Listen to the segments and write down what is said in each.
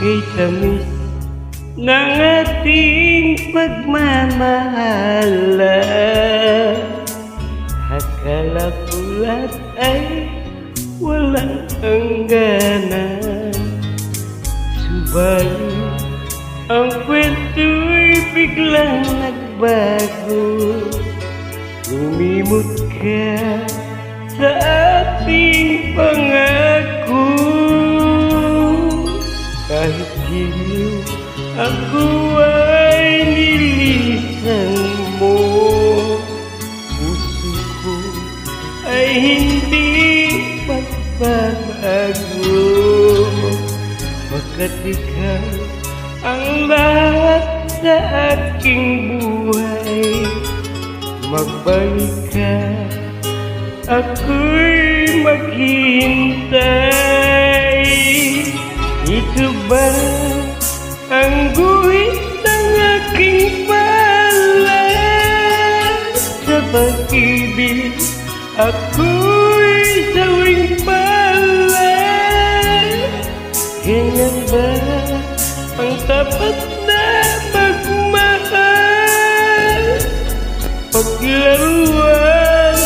kay tamis ng ating pagmamahalan. Akala ko lahat ay walang hangganan, subalit ang kwento'y biglang nagbago. Lumimot ka sa ating pangako. Kahit giliw ako ay nilisan mo, puso ko ay hindi magbabago. Pagkat ikaw ang lahat sa aking buhay, magbalik ka, ako'y maghihintay. Ito ba ang guhit ng aking palad? Sa pag-ibig ako'y sawing palad. Ganyan ba ang tapat na magmahal? Paglaruan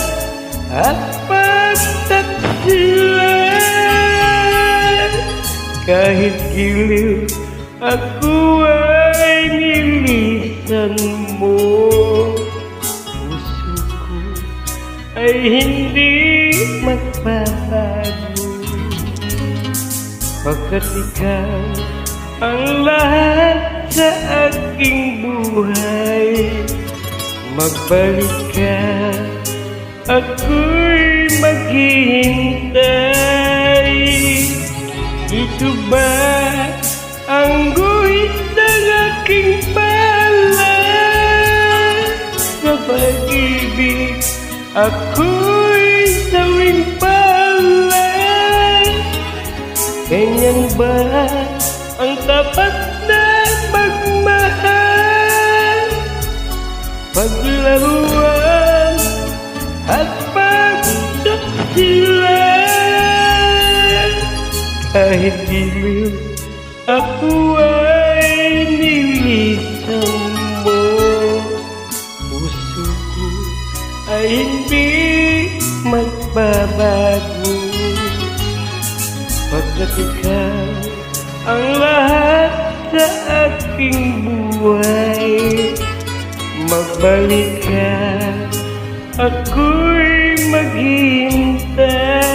at pagtaksilan, kahit giliw ako ay nilisan mo, puso ko ay hindi magbabago. Pagkat ikaw ang lahat sa aking buhay, magbalik ka, ako'y maghihintay. Ito ba ang guhit ng aking palad? Sa pag-ibig ako'y sawing palad. Ganyan ba ang tapat na magmahal? Paglaruan at pagtaksilan, kahit giliw ako ay nilisan mo, puso ko ay hindi magbabago. Pagkat ikaw ang lahat sa aking buhay, magbalik ka, ako'y maghihintay.